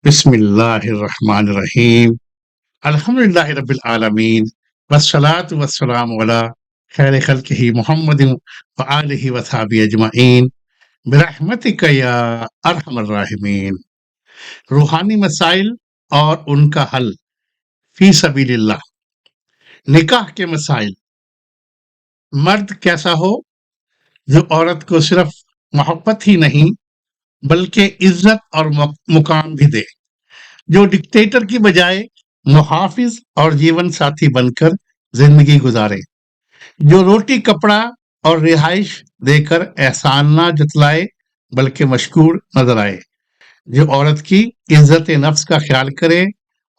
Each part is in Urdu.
بسم اللہ الرحمن الرحیم الحمدللہ رب العالمین والصلاة والسلام علی خیر خلقہ محمد وآلہ وصحبہ اجمعین برحمتک یا ارحم الراحمین۔ روحانی مسائل اور ان کا حل فی سبیل اللہ۔ نکاح کے مسائل۔ مرد کیسا ہو جو عورت کو صرف محبت ہی نہیں بلکہ عزت اور مقام بھی دے، جو ڈکٹیٹر کی بجائے محافظ اور جیون ساتھی بن کر زندگی گزارے، جو روٹی کپڑا اور رہائش دے کر احسان نہ جتلائے بلکہ مشکور نظر آئے، جو عورت کی عزت نفس کا خیال کرے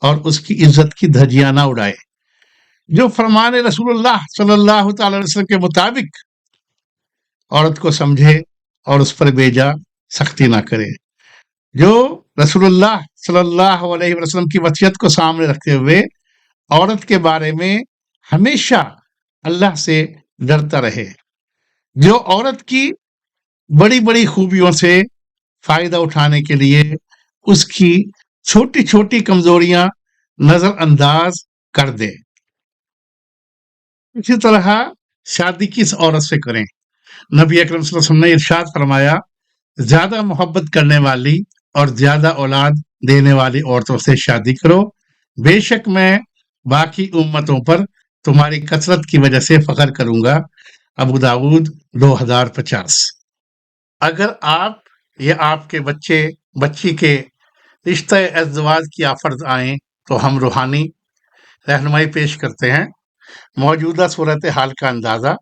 اور اس کی عزت کی دھجیاں نہ اڑائے، جو فرمان رسول اللہ صلی اللہ تعالی علیہ وسلم کے مطابق عورت کو سمجھے اور اس پر بیجا سختی نہ کرے، جو رسول اللہ صلی اللہ علیہ وسلم کی وصیت کو سامنے رکھتے ہوئے عورت کے بارے میں ہمیشہ اللہ سے ڈرتا رہے، جو عورت کی بڑی بڑی خوبیوں سے فائدہ اٹھانے کے لیے اس کی چھوٹی چھوٹی کمزوریاں نظر انداز کر دے۔ اسی طرح شادی کس عورت سے کریں؟ نبی اکرم صلی اللہ علیہ وسلم نے ارشاد فرمایا، زیادہ محبت کرنے والی اور زیادہ اولاد دینے والی عورتوں سے شادی کرو، بے شک میں باقی امتوں پر تمہاری کثرت کی وجہ سے فخر کروں گا۔ ابو داؤد 2050۔ اگر آپ یا آپ کے بچی کے رشتہ ازدواج کی آفرز آئیں تو ہم روحانی رہنمائی پیش کرتے ہیں، موجودہ صورتحال کا اندازہ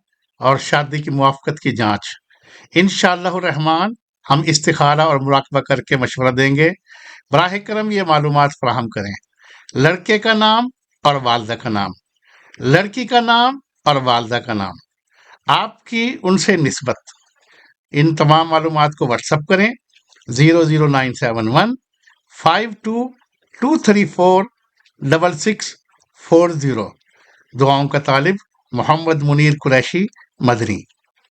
اور شادی کی موافقت کی جانچ۔ انشاءاللہ الرحمن ہم استخارہ اور مراقبہ کر کے مشورہ دیں گے۔ براہ کرم یہ معلومات فراہم کریں: لڑکے کا نام اور والدہ کا نام، لڑکی کا نام اور والدہ کا نام، آپ کی ان سے نسبت۔ ان تمام معلومات کو واٹس ایپ کریں 00971 52 234 6640۔ دعاؤں کا طالب محمد منیر قریشی، مدنی۔